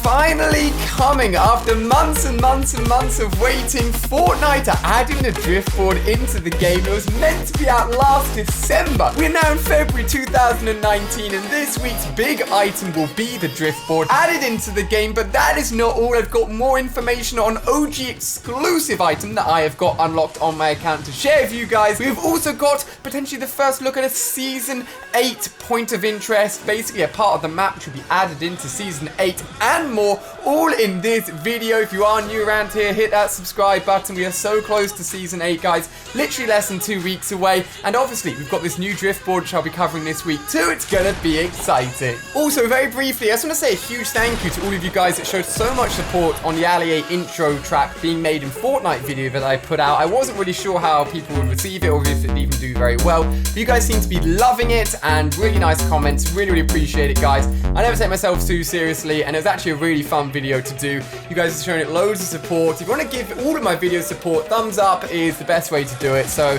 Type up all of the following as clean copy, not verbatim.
finally coming after months and months and months of waiting. Fortnite are adding the driftboard into the game. It was meant to be out last December. We're now in February 2019, and this week's big item will be the driftboard added into the game. But that is not all. I've got more information on OG exclusive item that I have got unlocked on my account to share with you guys. We've also got potentially the first look at a Season 8 point of interest, basically a part of the map which will be added into Season 8 and more, all in this video. If you are new around here, hit that subscribe button. We are so close to Season 8, guys. Literally less than 2 weeks away. And obviously, we've got this new driftboard which I'll be covering this week too. It's gonna be exciting. Also, very briefly, I just want to say a huge thank you to all of you guys that showed so much support on the Allier intro track being made in Fortnite video that I put out. I wasn't really sure how people would receive it or if it'd even do very well. But you guys seem to be loving it and really nice comments. Really, really appreciate it, guys. I never take myself too seriously, and it was actually a really fun video to do. You guys have shown it loads of support. If you want to give all of my videos support, thumbs up is the best way to do it. So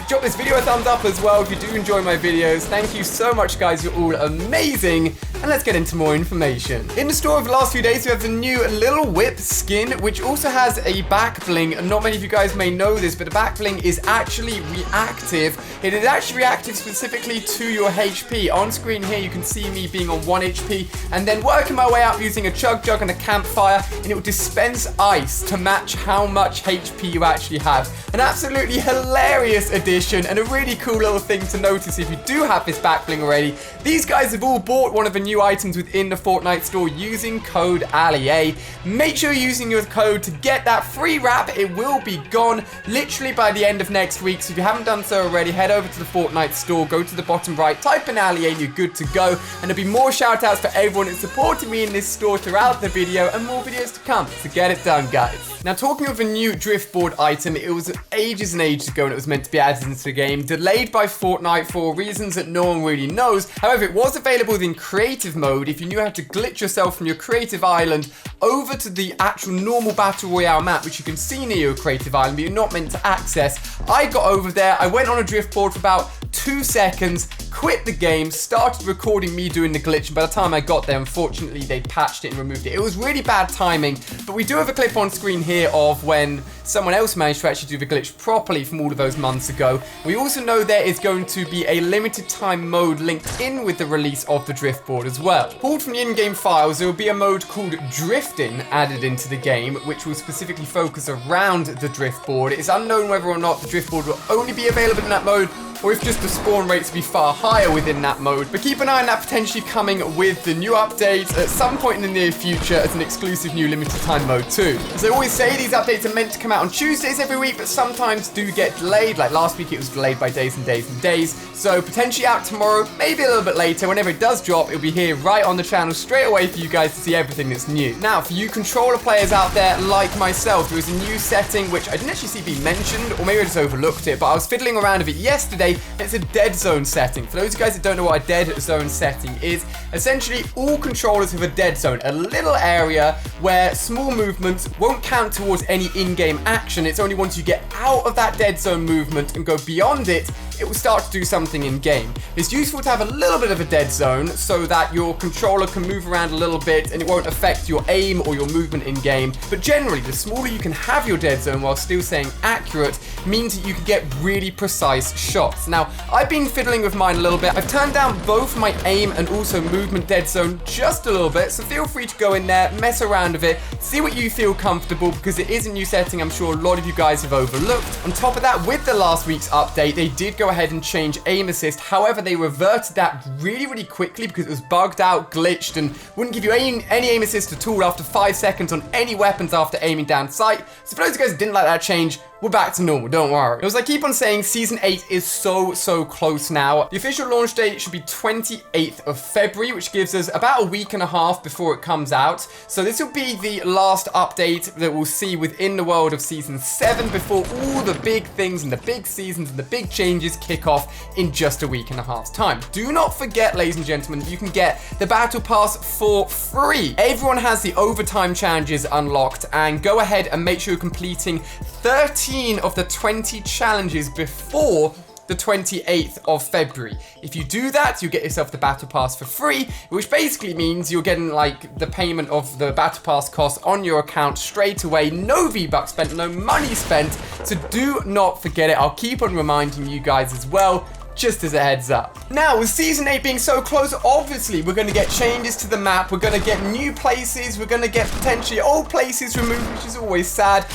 drop this video a thumbs up as well if you do enjoy my videos. Thank you so much, guys. You're all amazing. And let's get into more information. In the store of the last few days, we have the new Little Whip skin, which also has a back bling. And not many of you guys may know this, but the back bling is actually reactive. It is actually reactive specifically to your HP. On screen here, you can see me being on 1 HP and then working my way up using a chug jug and a campfire, and it will dispense ice to match how much HP you actually have. An absolutely hilarious addition and a really cool little thing to notice if you do have this back bling already. These guys have all bought one of the new items within the Fortnite store using code Allier. Make sure you're using your code to get that free wrap. It will be gone literally by the end of next week. So if you haven't done so already, head over to the Fortnite store, go to the bottom right, type in Allier, you're good to go. And there'll be more shout outs for everyone that's supporting me in this store throughout the video and more videos to come. So get it done, guys. Now, talking of a new driftboard item, it was ages and ages ago and it was meant to be added into the game, delayed by Fortnite for reasons that no one really knows. However, it was available within creative mode if you knew how to glitch yourself from your creative island over to the actual normal Battle Royale map, which you can see near your creative island, but you're not meant to access. I got over there, I went on a driftboard for about 2 seconds, quit the game, started recording me doing the glitch, and by the time I got there, unfortunately, they patched it and removed it. It was really bad timing, but we do have a clip on screen here of when someone else managed to actually do the glitch properly from all of those months ago. We also know there is going to be a limited time mode linked in with the release of the driftboard as well. Pulled from the in-game files, there will be a mode called Drifting added into the game, which will specifically focus around the driftboard. It's unknown whether or not the driftboard will only be available in that mode, or if just the spawn rates will be far higher within that mode. But keep an eye on that potentially coming with the new updates at some point in the near future as an exclusive new limited time mode too. As I always say, these updates are meant to come out on Tuesdays every week, but sometimes do get delayed. Like last week, it was delayed by days and days and days. So potentially out tomorrow, maybe a little bit later. Whenever it does drop, it'll be here right on the channel straight away for you guys to see everything that's new. Now, for you controller players out there like myself, there was a new setting which I didn't actually see be mentioned, or maybe I just overlooked it, but I was fiddling around with it yesterday. It's a dead zone setting. For those of you guys that don't know what a dead zone setting is, essentially all controllers have a dead zone, a little area where small movements won't count towards any in-game action. It's only once you get out of that dead zone movement and go beyond it, it will start to do something in game. It's useful to have a little bit of a dead zone so that your controller can move around a little bit and it won't affect your aim or your movement in game. But generally, the smaller you can have your dead zone while still staying accurate means that you can get really precise shots. Now, I've been fiddling with mine a little bit. I've turned down both my aim and also movement dead zone just a little bit, so feel free to go in there, mess around with it, see what you feel comfortable, because it is a new setting I'm sure a lot of you guys have overlooked. On top of that, with the last week's update, they did go ahead and change aim assist. However, they reverted that really, really quickly because it was bugged out, glitched, and wouldn't give you any aim assist at all after 5 seconds on any weapons after aiming down sight. So for those of you guys that didn't like that change, we're back to normal, don't worry. As I keep on saying, Season 8 is so close now. The official launch date should be 28th of February, which gives us about a week and a half before it comes out. So this will be the last update that we'll see within the world of Season 7 before all the big things and the big seasons and the big changes kick off in just a week and a half's time. Do not forget, ladies and gentlemen, you can get the Battle Pass for free. Everyone has the overtime challenges unlocked, and go ahead and make sure you're completing 13 of the 20 challenges before the 28th of February. If you do that, you get yourself the Battle Pass for free, which basically means you're getting like the payment of the Battle Pass cost on your account straight away. No V-Bucks spent, no money spent, so do not forget it. I'll keep on reminding you guys as well, just as a heads up. Now, with Season 8 being so close, obviously, we're going to get changes to the map. We're going to get new places. We're going to get potentially old places removed, which is always sad.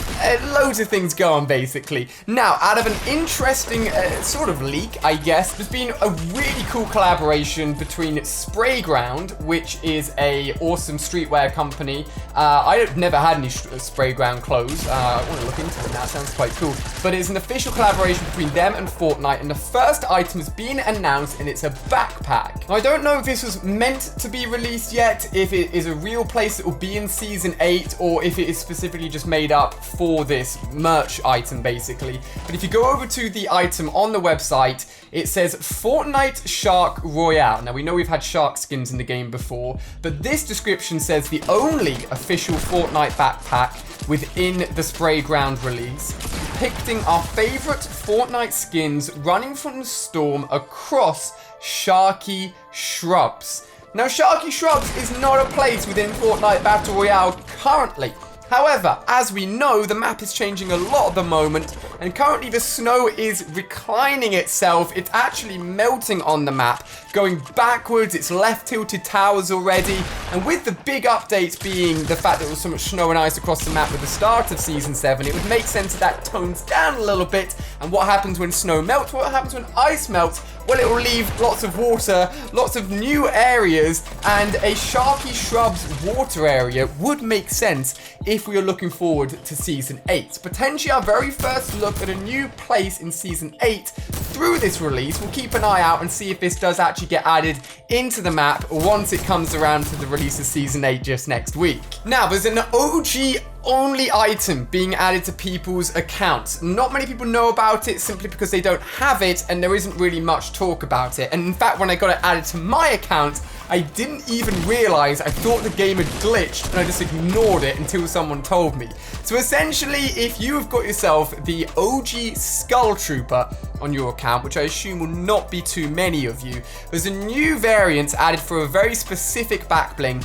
Loads of things go on, basically. Now, out of an interesting sort of leak, I guess, there's been a really cool collaboration between Sprayground, which is a awesome streetwear company. I've never had any Sprayground clothes. I want to look into it now. It sounds quite cool. But it's an official collaboration between them and Fortnite, and the first item has been announced, and it's a backpack. Now, I don't know if this was meant to be released yet, if it is a real place that will be in Season 8, or if it is specifically just made up for this merch item, basically. But if you go over to the item on the website, it says Fortnite Shark Royale. Now, we know we've had shark skins in the game before, but this description says the only official Fortnite backpack within the Sprayground release, depicting our favorite Fortnite skins running from the storm across Sharky Shrubs. Now, Sharky Shrubs is not a place within Fortnite Battle Royale currently. However, as we know, the map is changing a lot at the moment, and currently the snow is reclining itself. It's actually melting on the map, going backwards. It's left tilted towers already, and with the big updates being the fact that there was so much snow and ice across the map at the start of Season 7, it would make sense that tones down a little bit. And what happens when snow melts? What happens when ice melts? Well, it will leave lots of water, lots of new areas, and a Sharky Shrubs water area would make sense if we are looking forward to Season 8. Potentially our very first look at a new place in Season 8 through this release. We'll keep an eye out and see if this does actually get added into the map once it comes around to the release of Season 8 just next week. Now, there's an OG only item being added to people's accounts. Not many people know about it simply because they don't have it, and there isn't really much talk about it. And in fact, when I got it added to my account, I didn't even realize. I thought the game had glitched, and I just ignored it until someone told me. So essentially, if you have got yourself the OG Skull Trooper on your account, which I assume will not be too many of you, there's a new variant added for a very specific back bling,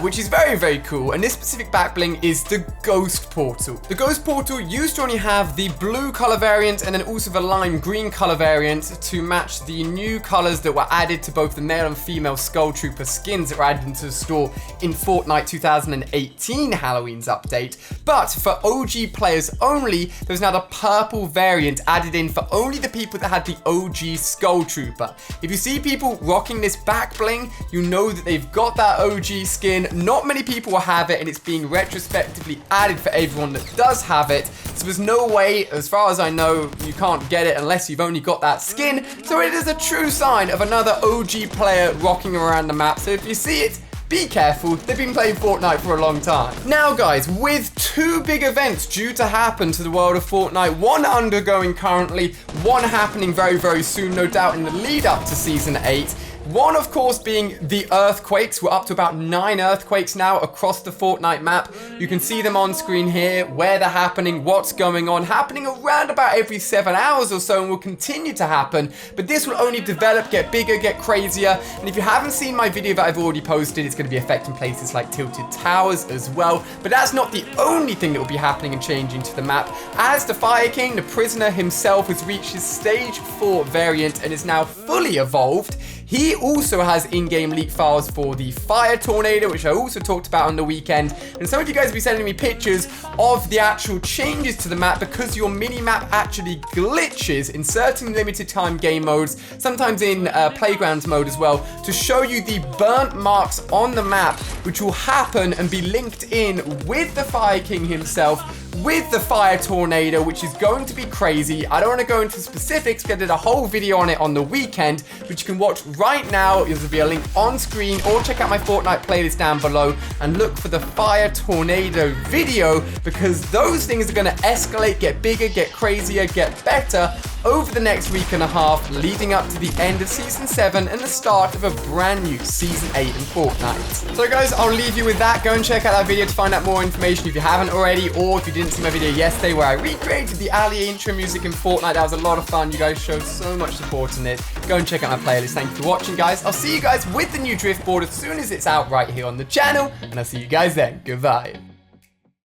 which is very, very cool. And this specific back bling is the Ghost Portal. The Ghost Portal used to only have the blue color variant and then also the lime green color variant to match the new colors that were added to both the male and female Skull Trooper skins that were added into the store in Fortnite 2018 Halloween's update. But for OG players only, there's now the purple variant added in for only the people that had the OG Skull Trooper. If you see people rocking this back bling, you know that they've got that OG skin. Not many people will have it, and it's being retrospectively added for everyone that does have it. So there's no way, as far as I know, you can't get it unless you've only got that skin. So it is a true sign of another OG player rocking around the map. So if you see it, be careful, they've been playing Fortnite for a long time. Now guys, with two big events due to happen to the world of Fortnite, one undergoing currently, one happening very, very soon, no doubt in the lead up to Season 8. One, of course, being the earthquakes. We're up to about 9 earthquakes now across the Fortnite map. You can see them on screen here, where they're happening, what's going on, happening around about every 7 hours or so, and will continue to happen. But this will only develop, get bigger, get crazier. And if you haven't seen my video that I've already posted, it's going to be affecting places like Tilted Towers as well. But that's not the only thing that will be happening and changing to the map, as the Fire King, the prisoner himself, has reached his stage 4 variant and is now fully evolved. He also has in-game leak files for the Fire Tornado, which I also talked about on the weekend. And some of you guys will be sending me pictures of the actual changes to the map because your mini-map actually glitches in certain limited time game modes, sometimes in Playgrounds mode as well, to show you the burnt marks on the map, which will happen and be linked in with the Fire King himself, with the Fire Tornado, which is going to be crazy. I don't want to go into specifics because I did a whole video on it on the weekend, which you can watch right now. There'll be a link on screen, or check out my Fortnite playlist down below and look for the Fire Tornado video, because those things are going to escalate, get bigger, get crazier, get better over the next week and a half, leading up to the end of Season 7 and the start of a brand new Season 8 in Fortnite. So guys, I'll leave you with that. Go and check out that video to find out more information if you haven't already, or if you didn't see my video yesterday where I recreated the Ali intro music in Fortnite. That was a lot of fun. You guys showed so much support in it. Go and check out my playlist. Thank you for watching, guys. I'll see you guys with the new drift board as soon as it's out right here on the channel, and I'll see you guys then. Goodbye.